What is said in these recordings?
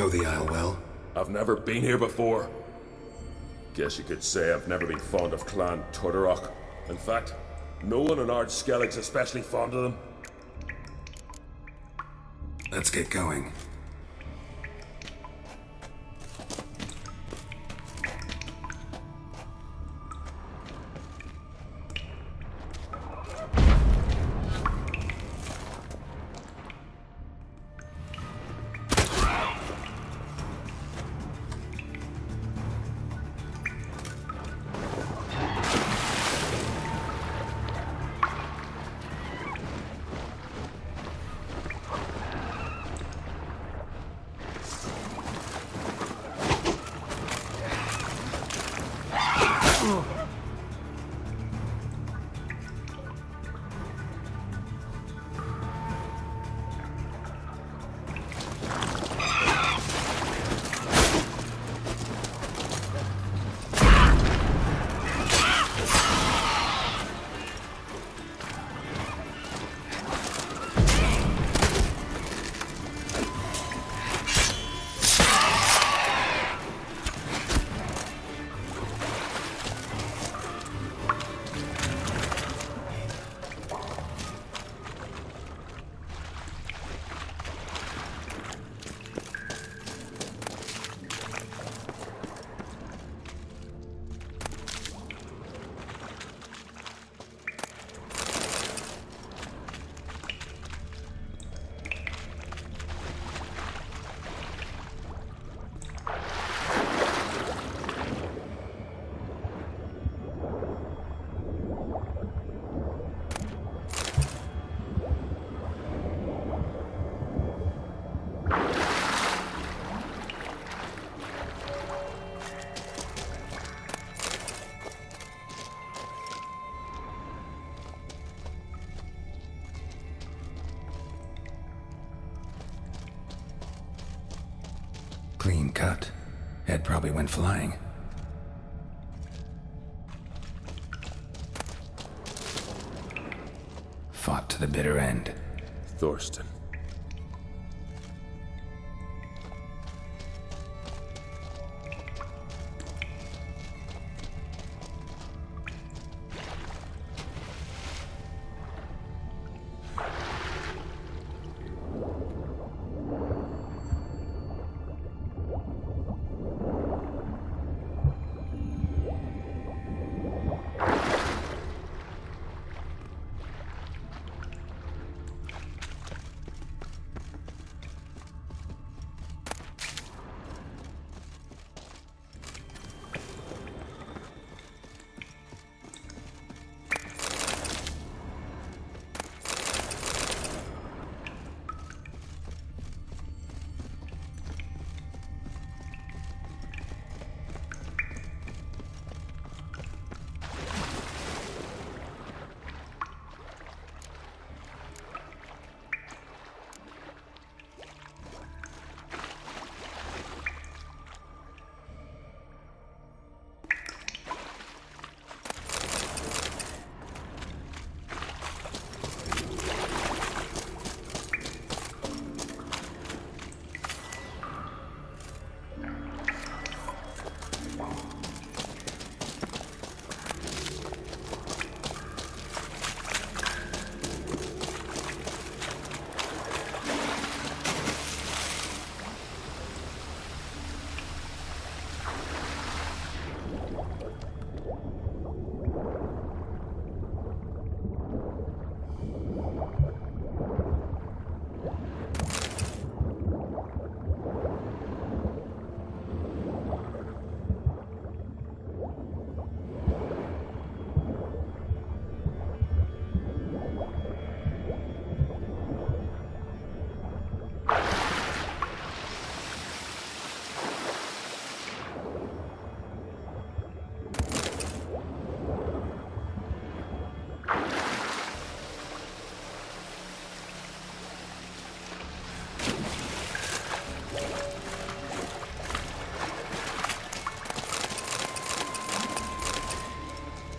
Know the Isle well? I've never been here before. Guess you could say I've never been fond of Clan Tudorok. In fact, no one on Ard Skellig's especially fond of them. Let's get going. Clean cut. Head probably went flying. Fought to the bitter end. Thorsten.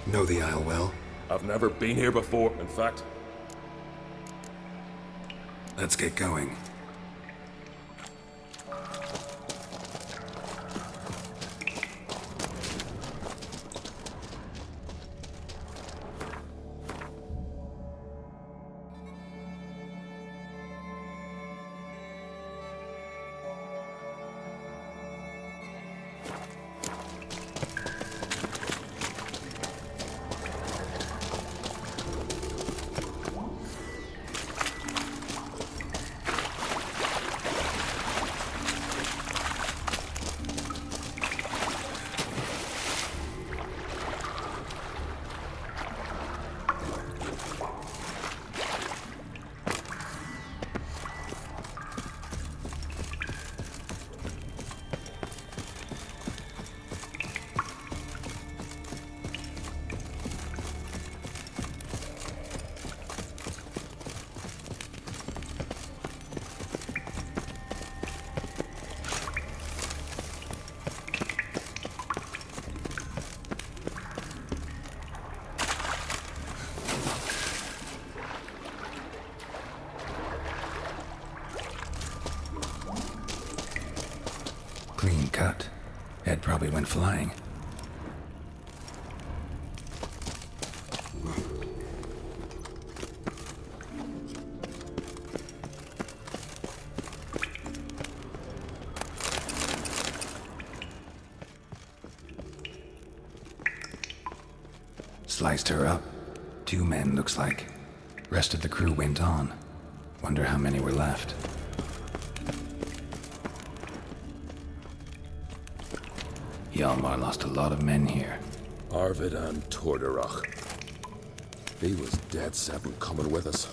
Know the Isle well? I've never been here before. In fact, Let's get going. probably went flying. Sliced her up. 2 men, looks like. Rest of the crew went on. Wonder how many were left. Hjalmar lost a lot of men here. Arvid and Tordarach. He was dead set on coming with us.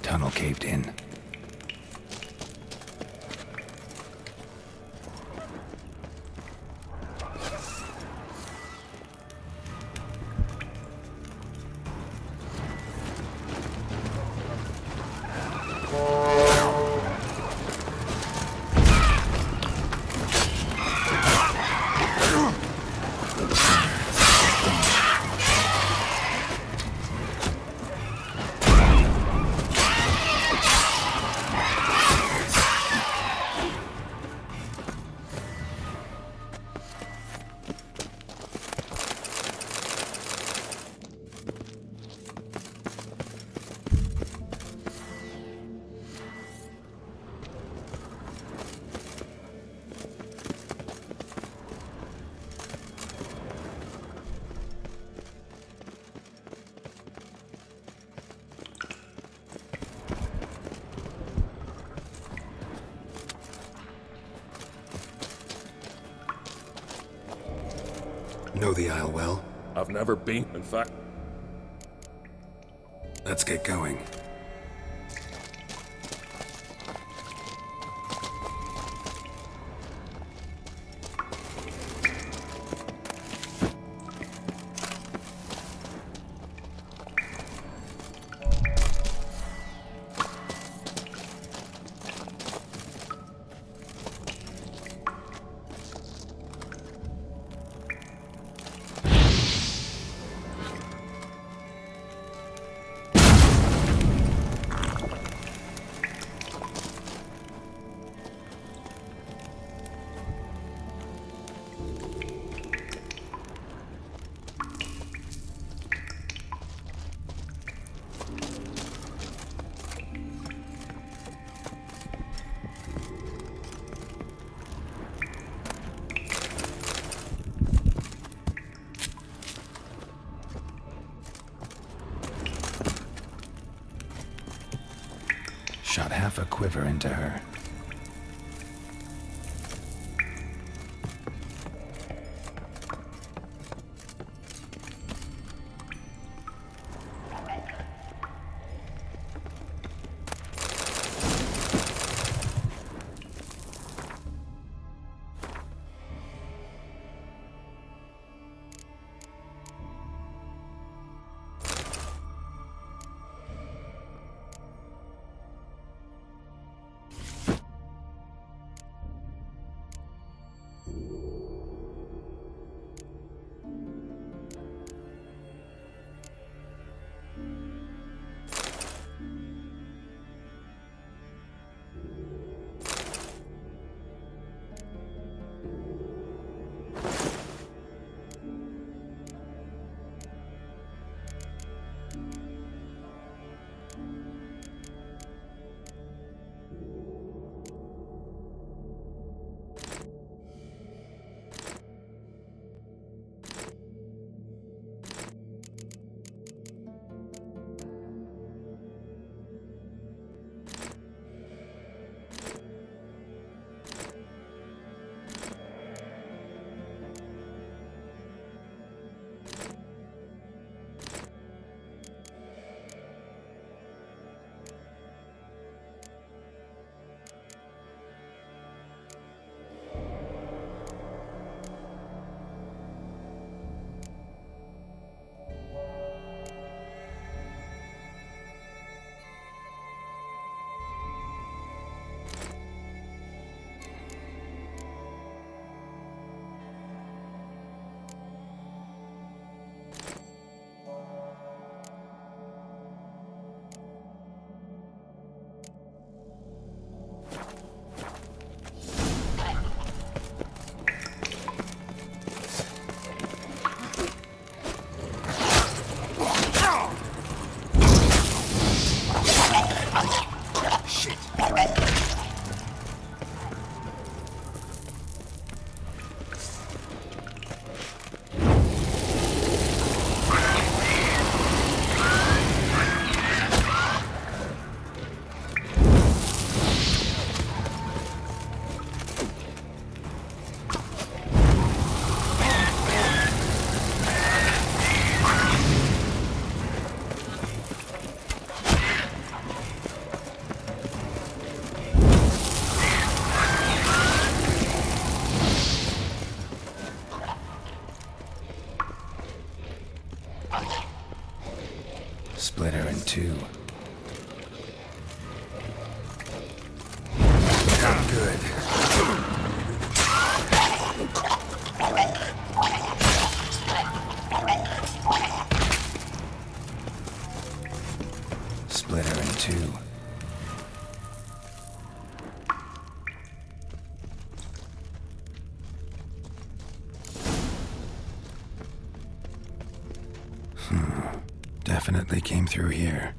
Tunnel caved in. Know the Isle well? I've never been, in fact. Let's get going. Shot half a quiver into her. Split her in two. Not good. Split her in two. Definitely came through here.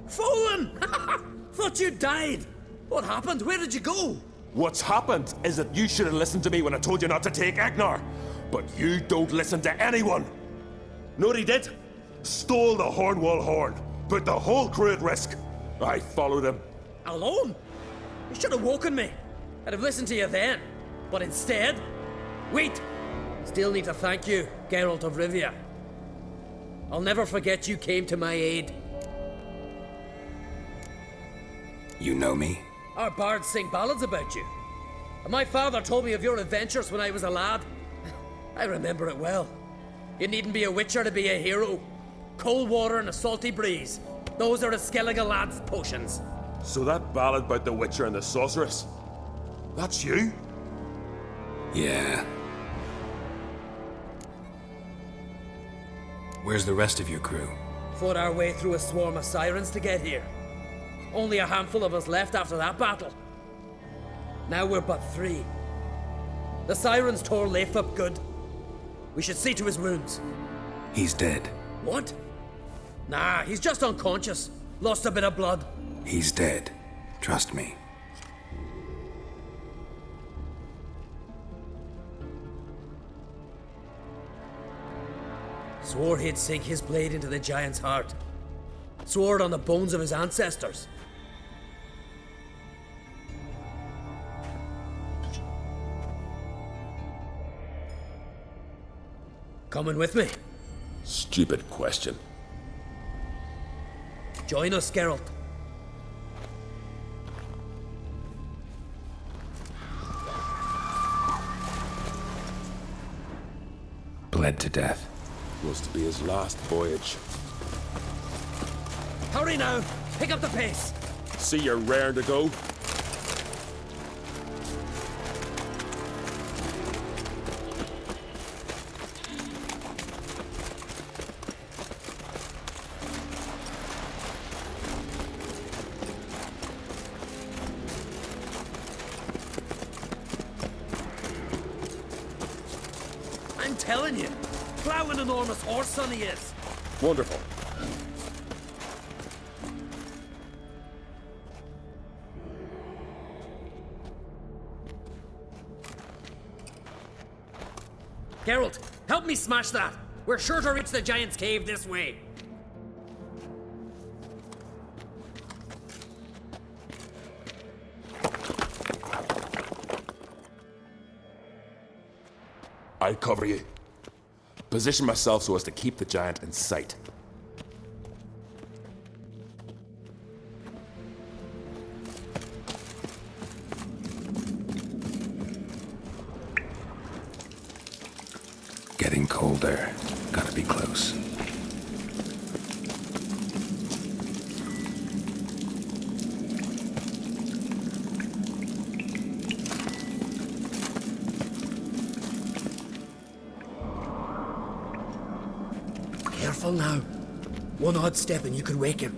Fallen! Thought you died! What happened? Where did you go? What's happened is that you should have listened to me when I told you not to take Agnar. But you don't listen to anyone. Know what he did? Stole the Hornwall horn. Put the whole crew at risk. I followed him. Alone? You should have woken me. I'd have listened to you then. But instead... Wait! Still need to thank you, Geralt of Rivia. I'll never forget you came to my aid. You know me? Our bards sing ballads about you. And my father told me of your adventures when I was a lad. I remember it well. You needn't be a witcher to be a hero. Cold water and a salty breeze. Those are a Skellige lad's potions. So that ballad about the Witcher and the Sorceress, that's you? Yeah. Where's the rest of your crew? Fought our way through a swarm of sirens to get here. Only a handful of us left after that battle. Now we're but 3. The sirens tore Leif up good. We should see to his wounds. He's dead. What? Nah, he's just unconscious. Lost a bit of blood. He's dead. Trust me. Swore he'd sink his blade into the giant's heart. Swore it on the bones of his ancestors. Coming with me? Stupid question. Join us, Geralt. Bled to death. Was to be his last voyage. Hurry now! Pick up the pace! See you're raring to go? telling you. Plough an enormous horse, son, he is. Wonderful. Geralt, help me smash that. We're sure to reach the Giant's Cave this way. I'll cover you. Position myself so as to keep the giant in sight. Getting colder. Gotta be close. Careful now. One odd step and you could wake him.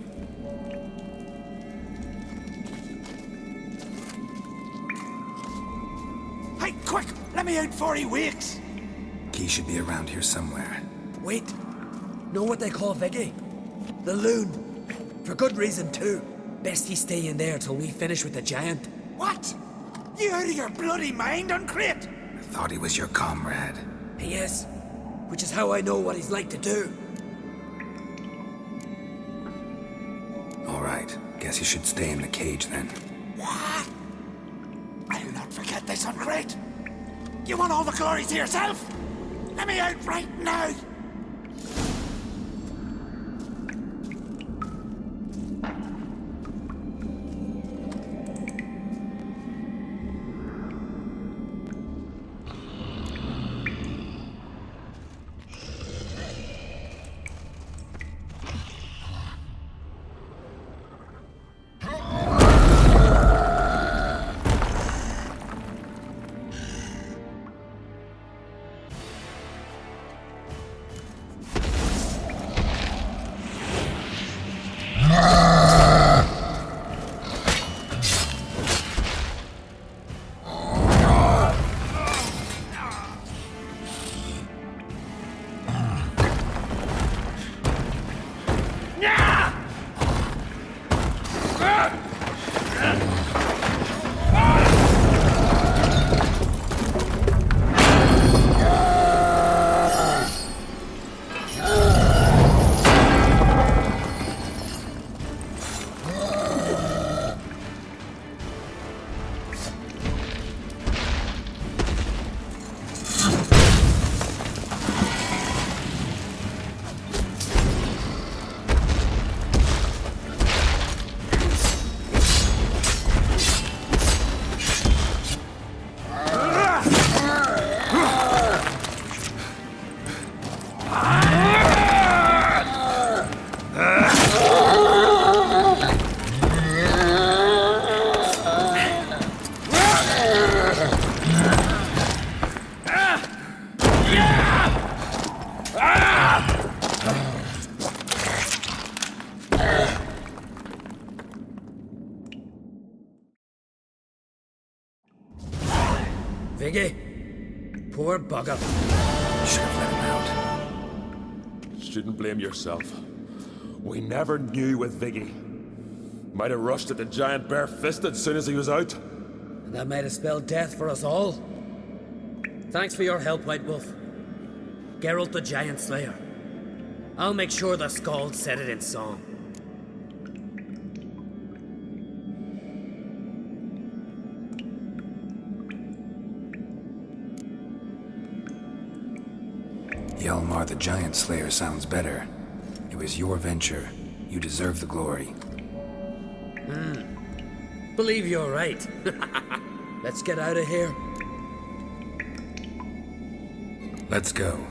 Hey, quick! Let me out before he wakes! Key should be around here somewhere. Wait. Know what they call Viggy? The loon. For good reason, too. Best he stay in there till we finish with the giant. What? You out of your bloody mind, Uncrate? I thought he was your comrade. He is. Which is how I know what he's like to do. All right. Guess you should stay in the cage then. What? I'll not forget this, Uncrate. You want all the glory to yourself? Let me out right now! Viggy. Poor bugger. Should have let him out. Shouldn't blame yourself. We never knew with Viggy. Might have rushed at the giant bare-fisted soon as he was out. And that might have spelled death for us all. Thanks for your help, White Wolf. Geralt the Giant Slayer. I'll make sure the Skald said it in song. Hjalmar the Giant Slayer sounds better. It was your venture. You deserve the glory. Believe you're right. Let's get out of here. Let's go.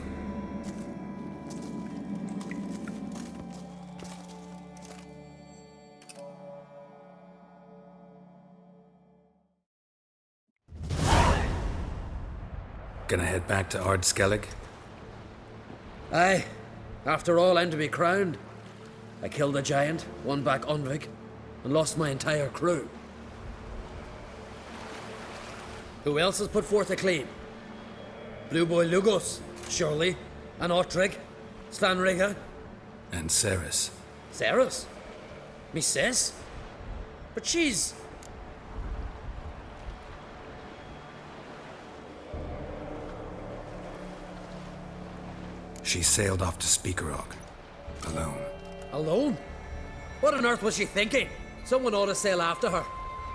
Gonna head back to Ard Skellig? Aye. After all, I'm to be crowned. I killed a giant, won back Unvik, and lost my entire crew. Who else has put forth a claim? Blue Boy Lugos, Surely. And Ortrig. Svanrigga. And Ceres. Ceres? Me sis? But she's... She sailed off to Speakerog. Alone. Alone? What on earth was she thinking? Someone ought to sail after her.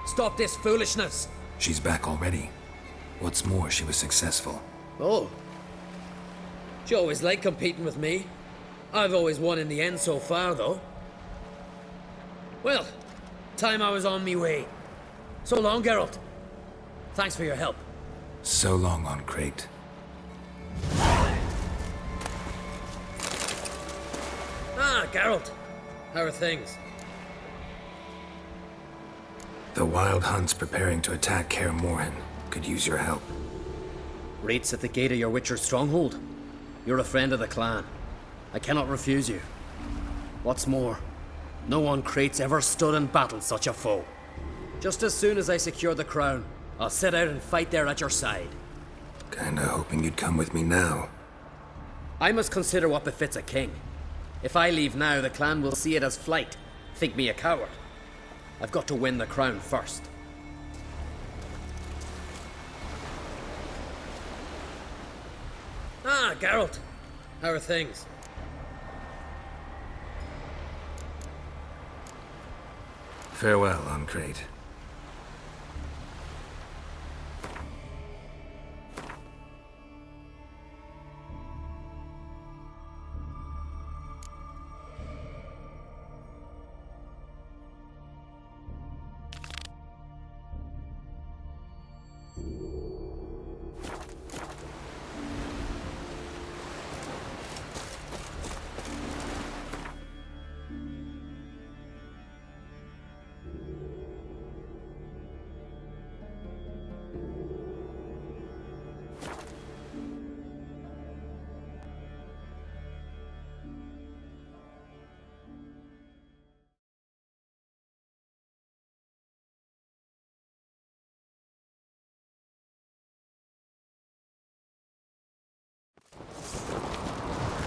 Stop this foolishness. She's back already. What's more, she was successful. Oh. She always liked competing with me. I've always won in the end so far, though. Well, time I was on me way. So long, Geralt. Thanks for your help. So long on Crate. Ah, Geralt. How are things? The Wild Hunt's preparing to attack Kaer Morhen. Could use your help. Raid's at the gate of your Witcher stronghold. You're a friend of the clan. I cannot refuse you. What's more, no one Crate's ever stood in battle such a foe. Just as soon as I secure the crown, I'll set out and fight there at your side. Kinda hoping you'd come with me now. I must consider what befits a king. If I leave now, the clan will see it as flight, think me a coward. I've got to win the crown first. Ah, Geralt. How are things? Farewell on Crate.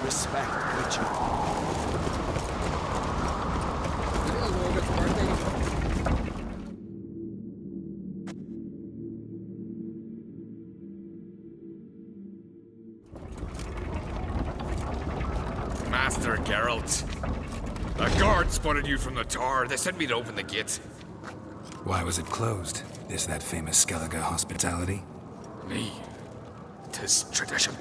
Respect, Witcher. Master Geralt. A guard spotted you from the tower. They sent me to open the gate. Why was it closed? Is that famous Skellige hospitality? Me. 'Tis tradition.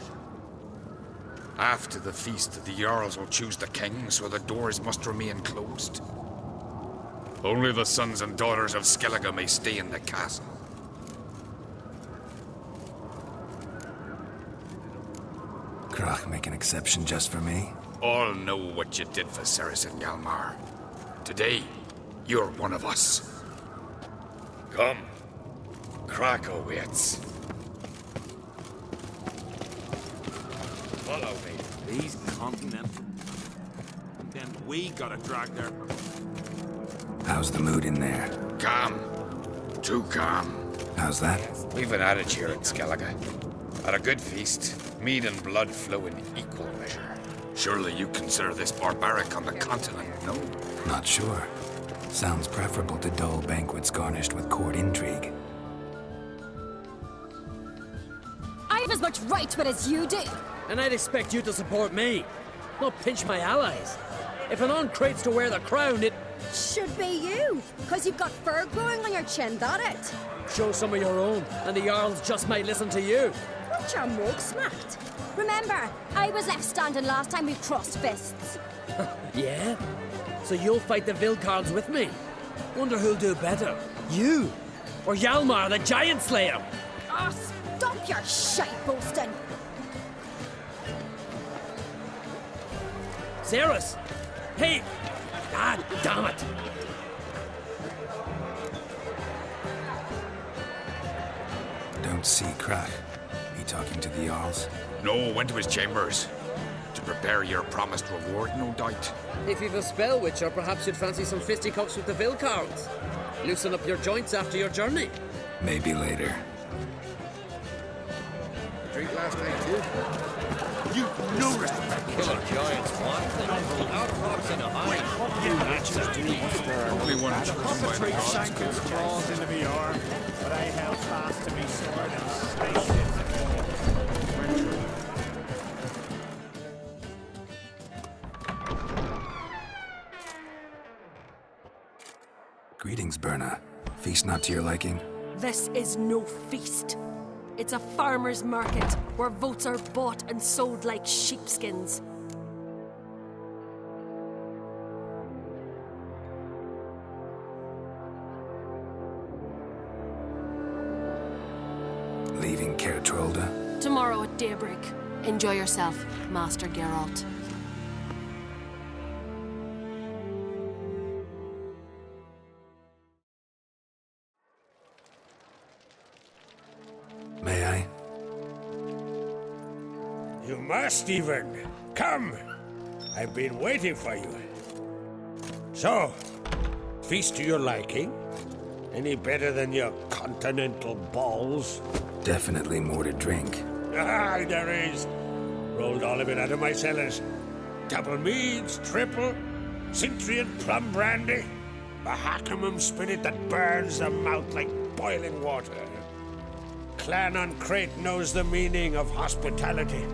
After the feast, the Jarls will choose the king, so the doors must remain closed. Only the sons and daughters of Skellige may stay in the castle. Crach make an exception just for me? All know what you did for Ceres and Hjalmar. Today, you're one of us. Come. Crach awaits. Follow me. These continental. And then we gotta drag their... How's the mood in there? Calm. Too calm. How's that? We've an adage here in Skellige. At a good feast, mead and blood flow in equal measure. Surely you consider this barbaric on the continent, no? Not sure. Sounds preferable to dull banquets garnished with court intrigue. I have as much right to it as you do. And I'd expect you to support me, not pinch my allies. If an on-crate's to wear the crown, it... Should be you, because you've got fur growing on your chin, that it? Show some of your own, and the Jarls just might listen to you. Watch your mug smacked. Remember, I was left standing last time we crossed fists. Yeah? So you'll fight the Vilcards with me? Wonder who'll do better, you or Hjalmar, the Giant Slayer? Oh, stop your shite boasting. Ceres! Hey! God damn it! Don't see Crach. He talking to the Jarls? No, went to his chambers. To prepare your promised reward, no doubt. If you've a spell, Witcher, perhaps you'd fancy some fisticuffs with the Vilcards. Loosen up your joints after your journey. Maybe later. Drink last night, too. You no respect. Kill a giant's one, then outfox in a hide. Only one chosen by the Puppetry gods sank could its have claws into me arm, but I held fast to me sword and sliced it. Greetings, Berna. Feast not to your liking? This is no feast. It's a farmer's market where votes are bought and sold like sheepskins. Leaving Caer Trolda? Tomorrow at daybreak. Enjoy yourself, Master Geralt. May I? You must even. Come! I've been waiting for you. So, feast to your liking? Any better than your continental balls? Definitely more to drink. Ah, there is. Rolled all of it out of my cellars. Double meads, triple, Cintrian plum brandy, a Hackamum spirit that burns the mouth like boiling water. Clan on Crate knows the meaning of hospitality.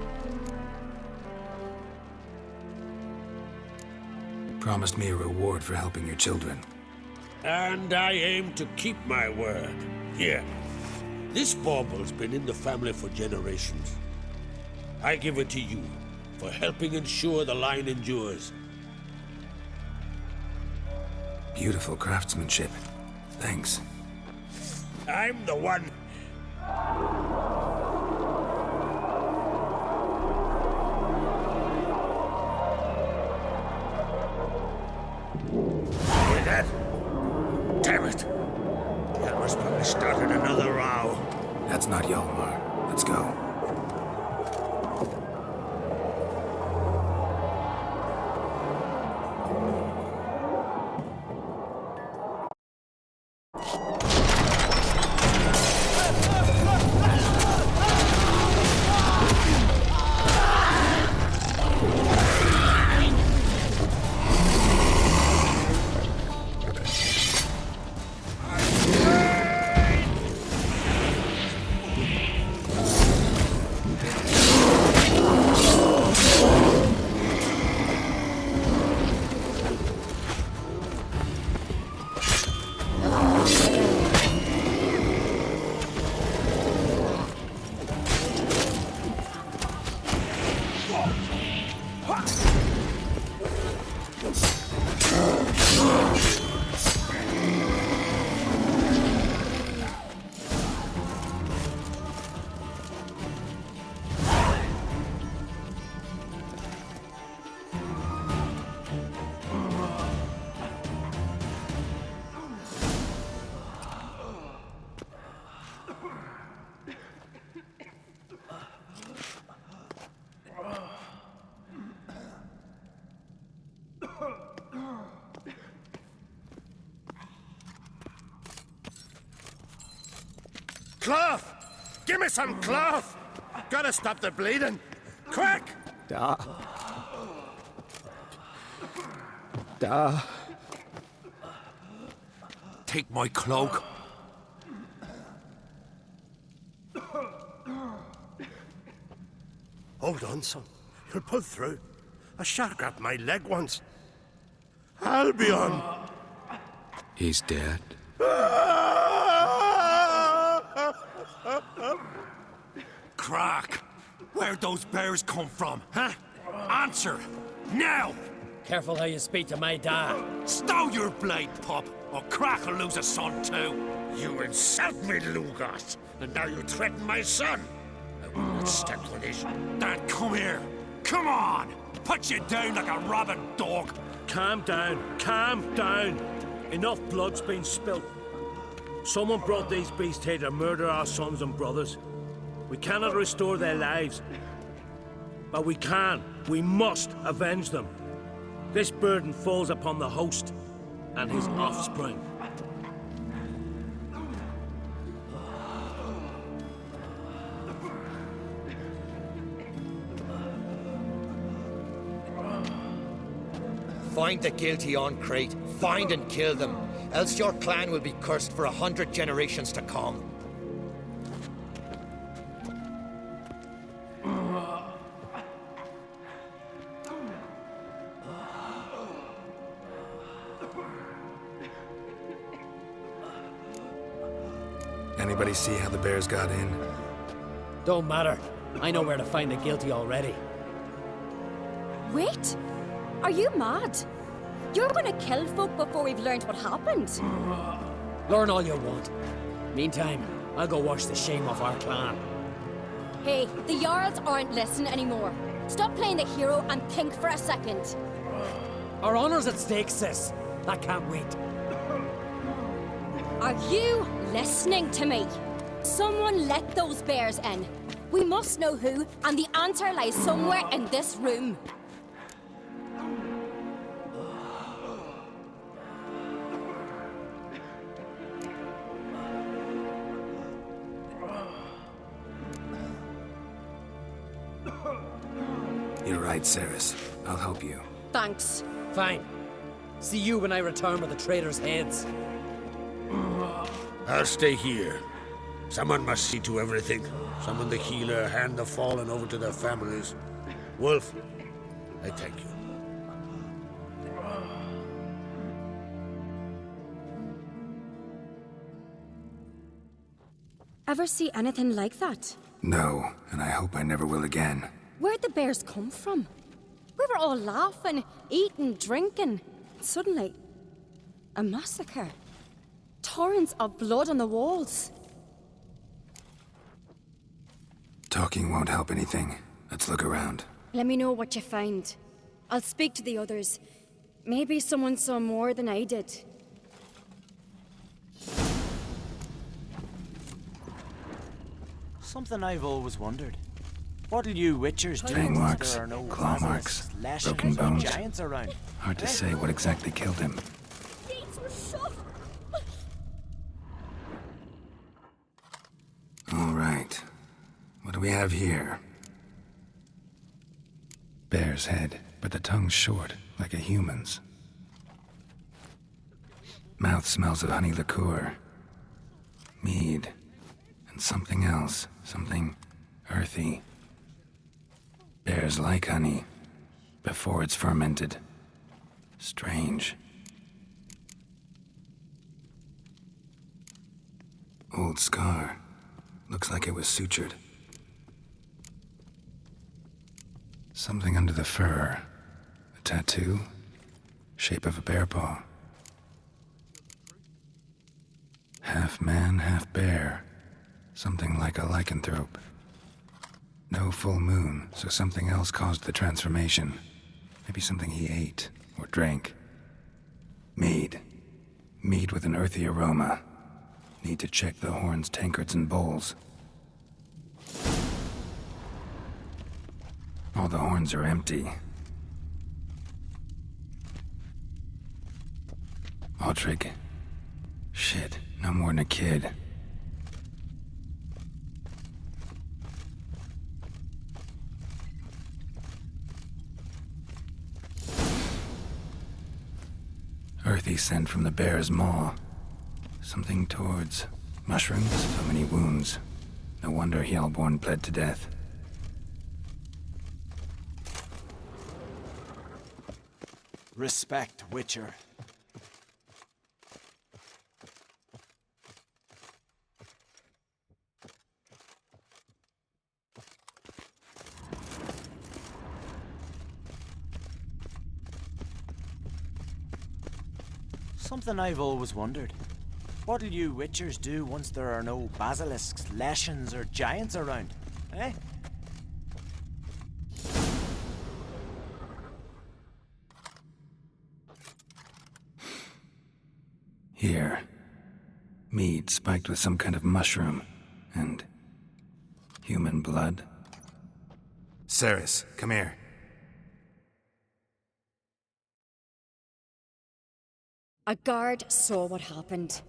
Promised me a reward for helping your children. And I aim to keep my word. Here, this bauble's been in the family for generations. I give it to you for helping ensure the line endures. Beautiful craftsmanship. Thanks. I'm the one. Hear that? Damn it! Hjalmar's probably started another row. That's not Hjalmar. Let's go. Cloth! Give me some cloth! Gotta stop the bleeding. Quick! Da. Take my cloak. Hold on, son. You'll pull through. A shark grabbed my leg once. Albion! He's dead. Crack! Where'd those bears come from, huh? Answer! Now! Careful how you speak to my dad. Stow your blade, pup, or Crack will lose a son too! You insult me, Lugas, and now you threaten my son. I will not stand for this. Dad, come here! Come on! Put you down like a rabid dog! Calm down, calm down. Enough blood's been spilt. Someone brought these beasts here to murder our sons and brothers. We cannot restore their lives. But we must avenge them. This burden falls upon the host and his offspring. Find the guilty on Crate. Find and kill them. Else your clan will be cursed for 100 generations to come. Anybody see how the bears got in? Don't matter. I know where to find the guilty already. Wait! Are you mad? You're gonna kill folk before we've learned what happened. Learn all you want. Meantime, I'll go wash the shame off our clan. Hey, the Jarls aren't listening anymore. Stop playing the hero and think for a second. Our honor's at stake, sis. I can't wait. Are you listening to me? Someone let those bears in. We must know who, and the answer lies somewhere in this room. You're right, Cerys. I'll help you. Thanks. Fine. See you when I return with the traitors' heads. I'll stay here. Someone must see to everything. Summon the healer, hand the fallen over to their families. Wolf, I thank you. Ever see anything like that? No, and I hope I never will again. Where'd the bears come from? We were all laughing, eating, drinking. Suddenly, a massacre. Torrents of blood on the walls. Talking won't help anything. Let's look around. Let me know what you find. I'll speak to the others. Maybe someone saw more than I did. Something I've always wondered. What'll you Witchers do Fang if marks, there are no claw basilisks, marks, lashings, broken or bones. giants around? Hard to say what exactly killed him. Gates were shut. All right. What do we have here? Bear's head, but the tongue's short, like a human's. Mouth smells of honey liqueur. Mead. And something else. Something earthy. Bears like honey. Before it's fermented. Strange. Old scar. Looks like it was sutured. Something under the fur. A tattoo? Shape of a bear paw. Half man, half bear. Something like a lycanthrope. No full moon, so something else caused the transformation. Maybe something he ate or drank. Mead. Mead with an earthy aroma. Need to check the horns, tankards, and bowls. All the horns are empty. Aldrich. Shit, no more than a kid. Earthy scent from the bear's maw. Something towards mushrooms, so many wounds. No wonder Hjalborn bled to death. Respect, Witcher. Something I've always wondered. What'll you Witchers do once there are no basilisks, lashings, or giants around? Eh? Here. Mead spiked with some kind of mushroom. And human blood. Cerys, come here. A guard saw what happened.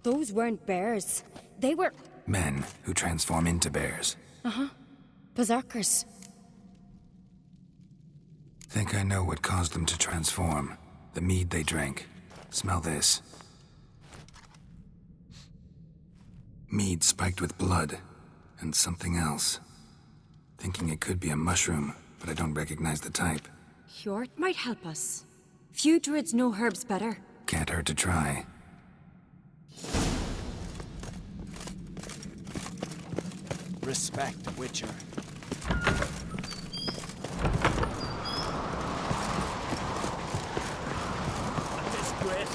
Those weren't bears. They were... Men who transform into bears. Uh-huh. Berserkers. Think I know what caused them to transform. The mead they drank. Smell this. Mead spiked with blood. And something else. Thinking it could be a mushroom, but I don't recognize the type. Hjort might help us. Few druids know herbs better. Can't hurt to try. Respect, Witcher. A disgrace.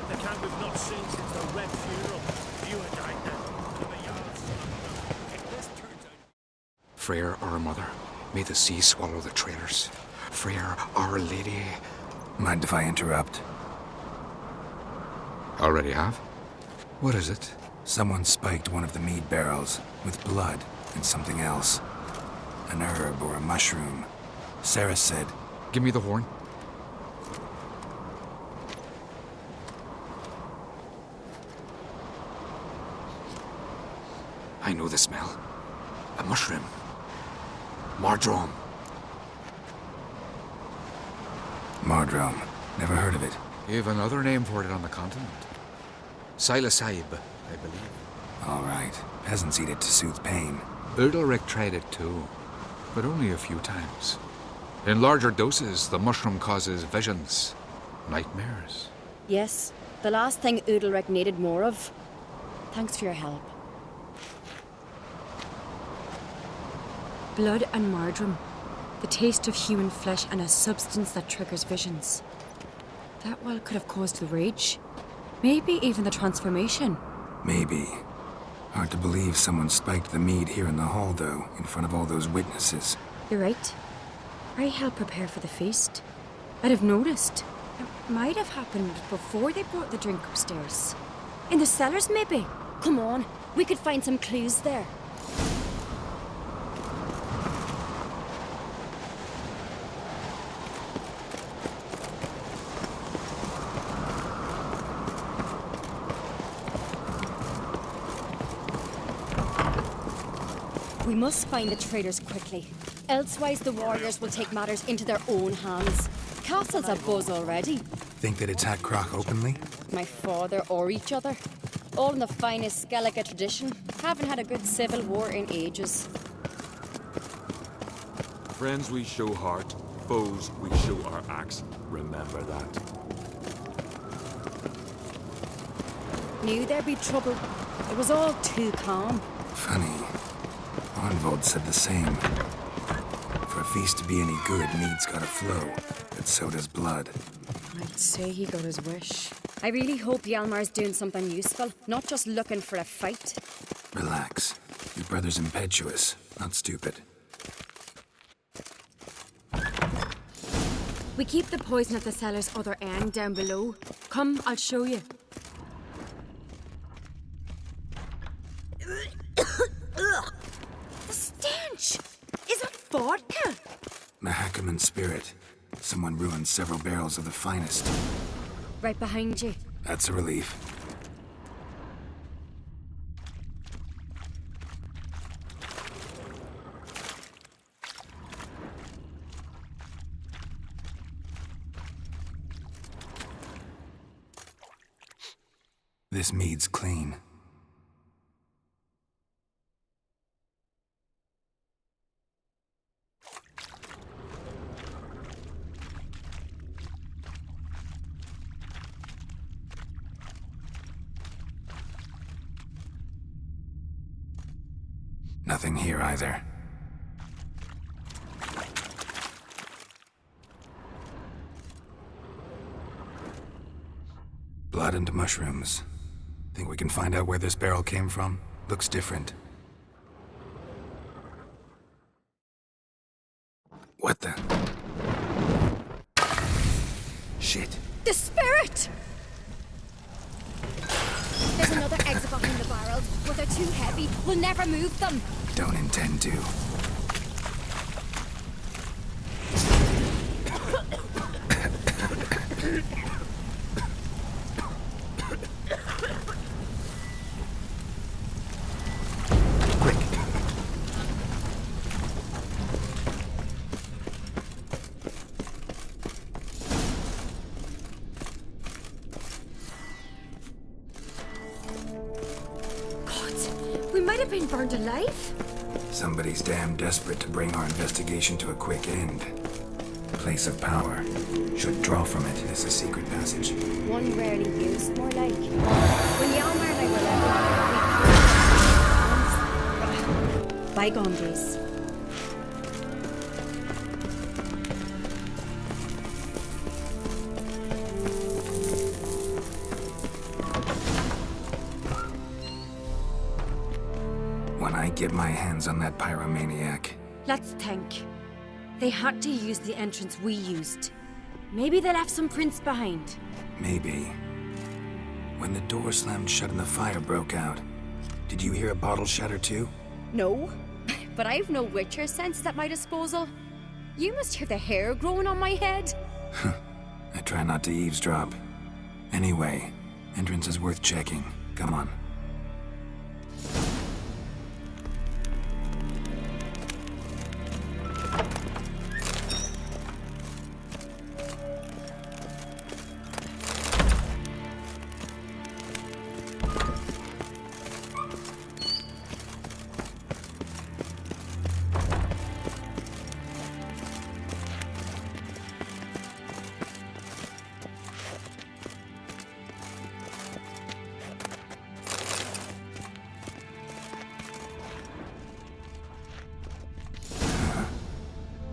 The camp we've not seen since the Red Funeral. You and I now. This turns out... Freyr, our mother, may the sea swallow the traitors. Freyr, our lady... Mind if I interrupt? Already have? What is it? Someone spiked one of the mead barrels with blood and something else. An herb or a mushroom. Sarah said... Give me the horn. I know the smell. A mushroom. Mardrome. Mardrome. Never heard of it. You've another name for it on the continent. Psilocybe, I believe. All right. Peasants eat it to soothe pain. Udalric tried it too, but only a few times. In larger doses, the mushroom causes visions, nightmares. Yes, the last thing Udalric needed more of. Thanks for your help. Blood and Mardrome. The taste of human flesh and a substance that triggers visions. That well could have caused the rage. Maybe even the transformation. Maybe. Hard to believe someone spiked the mead here in the hall, though, in front of all those witnesses. You're right. I helped prepare for the feast. I'd have noticed. It might have happened before they brought the drink upstairs. In the cellars, maybe? Come on, we could find some clues there. We must find the traitors quickly. Elsewise, the warriors will take matters into their own hands. Castle's abuzz already. Think they'd attack Croc openly? My father or each other. All in the finest Skellige tradition. Haven't had a good civil war in ages. Friends we show heart, foes we show our axe. Remember that. Knew there'd be trouble. It was all too calm. Funny. Arnvold said the same. For a feast to be any good, mead's gotta flow, but so does blood. I'd say he got his wish. I really hope Hjalmar's doing something useful, not just looking for a fight. Relax. Your brother's impetuous, not stupid. We keep the poison at the cellar's other end down below. Come, I'll show you. The stench! Is it vodka? Mahakaman spirit. Someone ruined several barrels of the finest. Right behind you. That's a relief. This mead's clean. Nothing here either. Blood and mushrooms. Think we can find out where this barrel came from? Looks different. What the? Shit. The spirit! There's another exit behind the barrels, but they're too heavy. We'll never move them. Don't intend to. might have been burned alive. Somebody's damn desperate to bring our investigation to a quick end. Place of power. Should draw from it as a secret passage. One rarely used, more like. When Yalmar and I were little, bygone days. When I get my hands on that pyromaniac. Let's think. They had to use the entrance we used. Maybe they left some prints behind. Maybe. When the door slammed shut and the fire broke out, did you hear a bottle shatter too? No, but I've no Witcher sense at my disposal. You must hear the hair growing on my head. I try not to eavesdrop. Anyway, entrance is worth checking. Come on.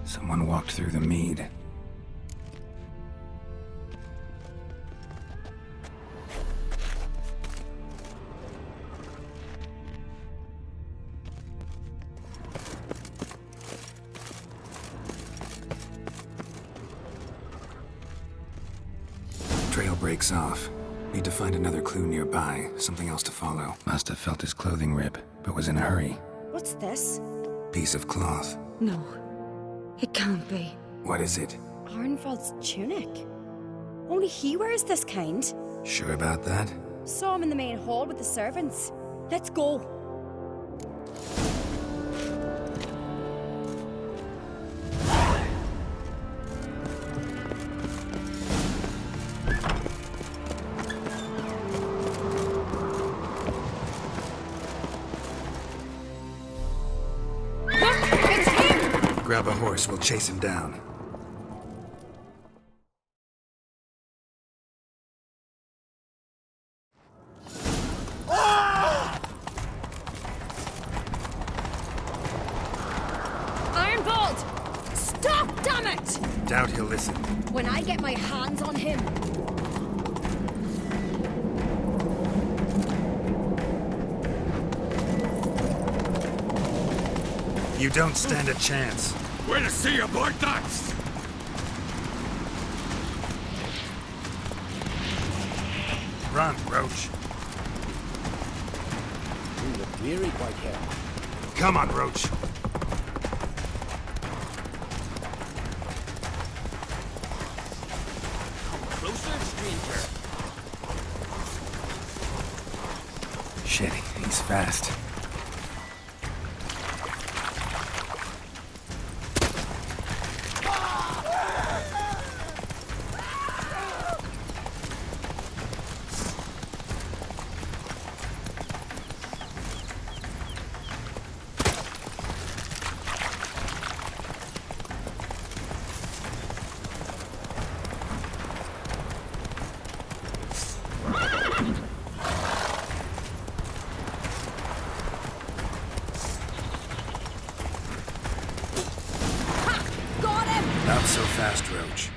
Someone walked through the mead. Trail breaks off. Need to find another clue nearby, something else to follow. Must have felt his clothing rip, but was in a hurry. What's this? Piece of cloth. No, it can't be. What is it? Arnvald's tunic. Only he wears this kind. Sure about that? Saw him in the main hall with the servants. Let's go. Grab a horse, we'll chase him down. Arnvald! Stop, damn it! Doubt he'll listen. When I get my hands on him. You don't stand a chance. Way to see you, boy nuts! Run, Roach. You look weary, Whitehair. Come on, Roach. Come closer, stranger. Shit, he's fast. Not so fast, Roach.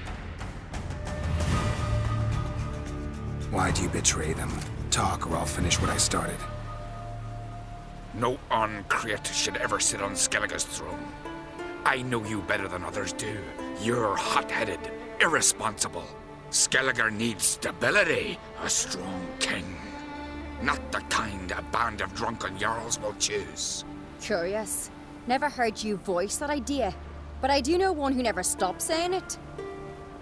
Why do you betray them? Talk, or I'll finish what I started. No Ahn'Craite should ever sit on Skellige's throne. I know you better than others do. You're hot-headed, irresponsible. Skellige needs stability, a strong king. Not the kind a band of drunken jarls will choose. Curious. Never heard you voice that idea. But I do know one who never stops saying it.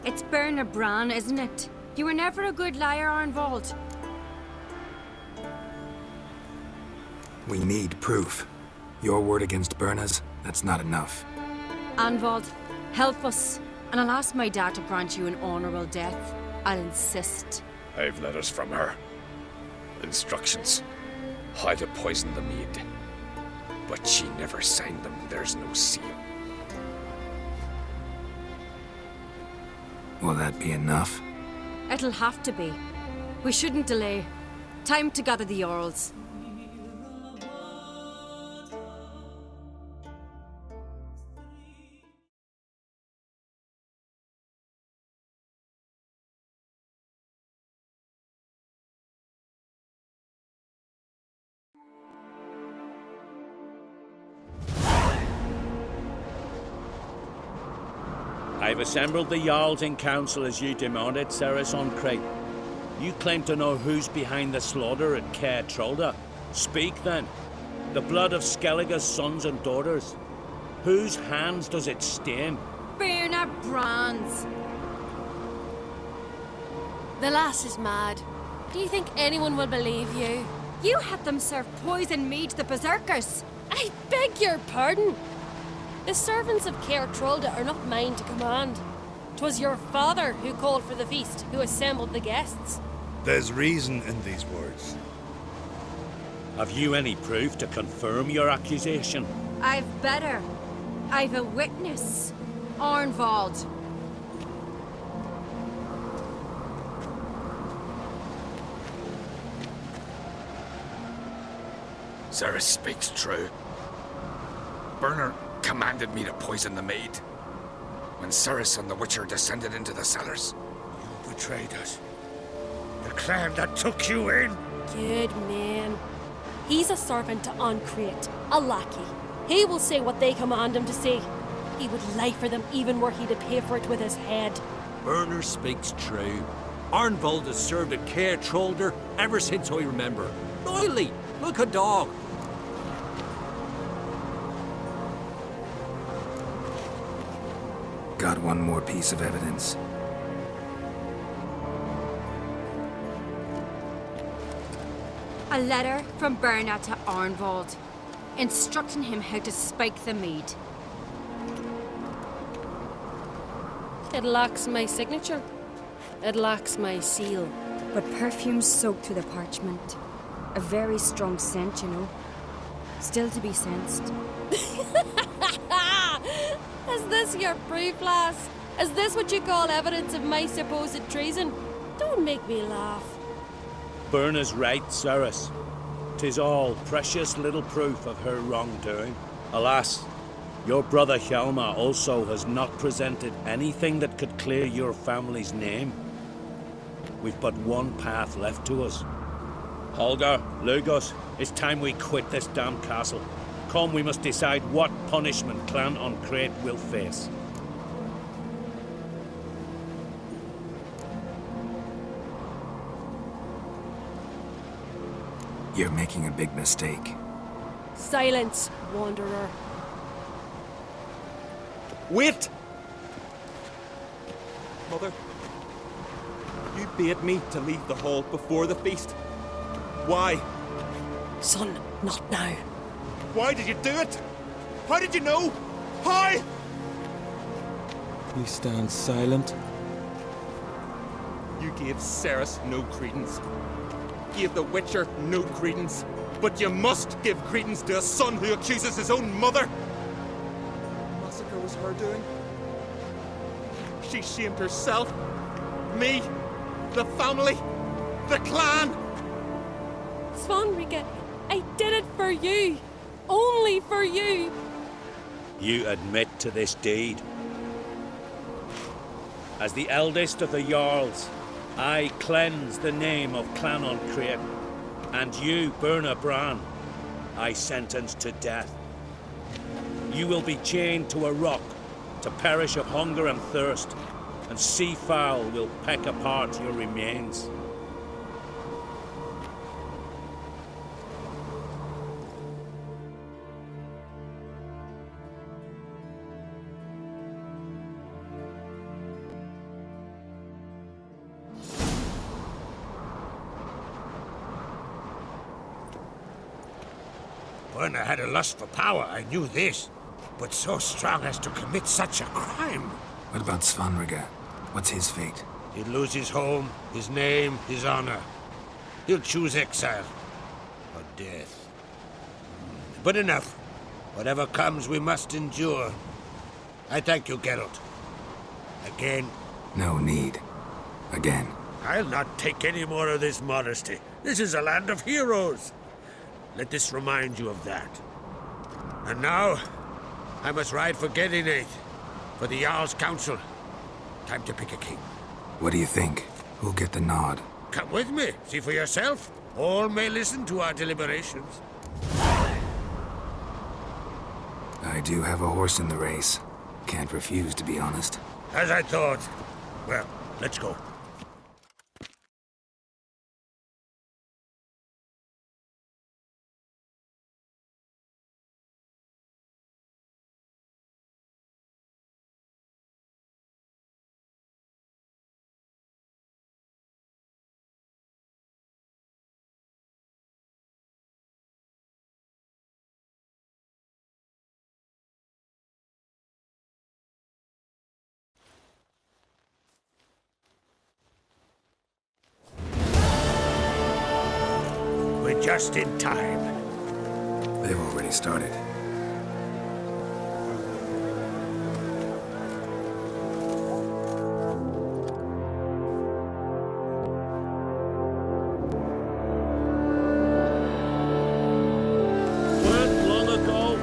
It's Bernard Bran, isn't it? You were never a good liar, Arnvald. We need proof. Your word against Birna's, that's not enough. Arnvald, help us. And I'll ask my dad to grant you an honorable death. I'll insist. I've letters from her. Instructions. How to poison the mead. But she never signed them. There's no seal. Will that be enough? It'll have to be. We shouldn't delay. Time to gather the Jarls. I've assembled the Jarls in council as you demanded, Cerys on Crate. You claim to know who's behind the slaughter at Caer Trolda. Speak then. The blood of Skellige's sons and daughters. Whose hands does it stain? Birna Brand's. The lass is mad. Do you think anyone will believe you? You had them serve poison mead to the berserkers. I beg your pardon. The servants of Caer Trolda are not mine to command. 'Twas your father who called for the feast, who assembled the guests. There's reason in these words. Have you any proof to confirm your accusation? I've better. I've a witness. Arnvald. Cerys speaks true. Birna commanded me to poison the maid. When Cerys and the Witcher descended into the cellars. You betrayed us. The clan that took you in. Good man. He's a servant to Ancrate, a lackey. He will say what they command him to say. He would lie for them even were he to pay for it with his head. Birna speaks true. Arnvald has served at Caer Trolda ever since I remember. Loyally, like a dog. Got one more piece of evidence. A letter from Birna to Arnvald, instructing him how to spike the mead. It lacks my signature. It lacks my seal. But perfume soaked through the parchment. A very strong scent, you know. Still to be sensed. Is this your proof, lass? Is this what you call evidence of my supposed treason? Don't make me laugh. Birna's right, Cerys. 'Tis all precious little proof of her wrongdoing. Alas, your brother Hjalmar also has not presented anything that could clear your family's name. We've but one path left to us. Holger, Lugos, it's time we quit this damn castle. Come, we must decide what punishment Clan Ancrate will face. You're making a big mistake. Silence, wanderer. Wait! Mother, you bade me to leave the hall before the feast. Why? Son, not now. Why did you do it? How did you know? How? You stand silent. You gave Cerys no credence. Gave the Witcher no credence. But you must give credence to a son who accuses his own mother. The massacre was her doing. She shamed herself, me, the family, the clan. Svanrika, I did it for you. Only for you. You admit to this deed. As the eldest of the Jarls, I cleanse the name of Clan Ancrate, and you, Birna Bran, I sentence to death. You will be chained to a rock to perish of hunger and thirst, and sea fowl will peck apart your remains. Birna had a lust for power, I knew this. But so strong as to commit such a crime. What about Svanrika? What's his fate? He'll lose his home, his name, his honor. He'll choose exile. Or death. But enough. Whatever comes, we must endure. I thank you, Geralt. Again. No need. Again. I'll not take any more of this modesty. This is a land of heroes. Let this remind you of that. And now, I must ride for Gedinate, for the Jarl's Council. Time to pick a king. What do you think? Who'll get the nod? Come with me, see for yourself. All may listen to our deliberations. I do have a horse in the race. Can't refuse, to be honest. As I thought. Well, let's go. We're just in time. They've already started. Weren't long ago,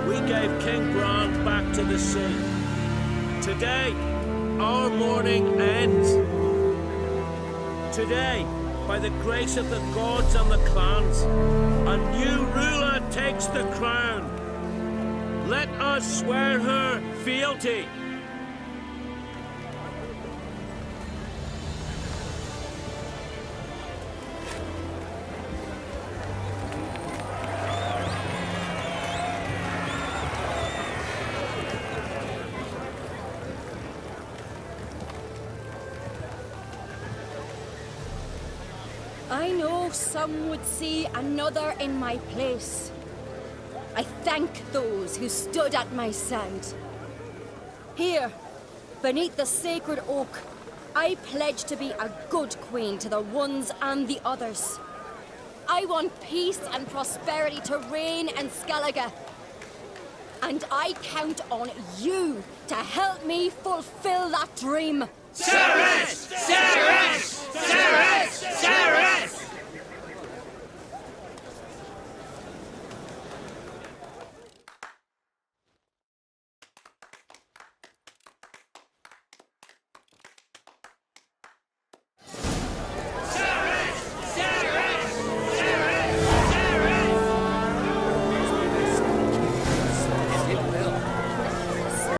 we gave King Bran back to the sea. Today, our mourning ends. Today, by the grace of the gods and the clans, a new ruler takes the crown. Let us swear her fealty. I know some would see another in my place. I thank those who stood at my side. Here, beneath the sacred oak, I pledge to be a good queen to the ones and the others. I want peace and prosperity to reign in Skellige. And I count on you to help me fulfill that dream. Cerberus! Cerberus! Cerberus!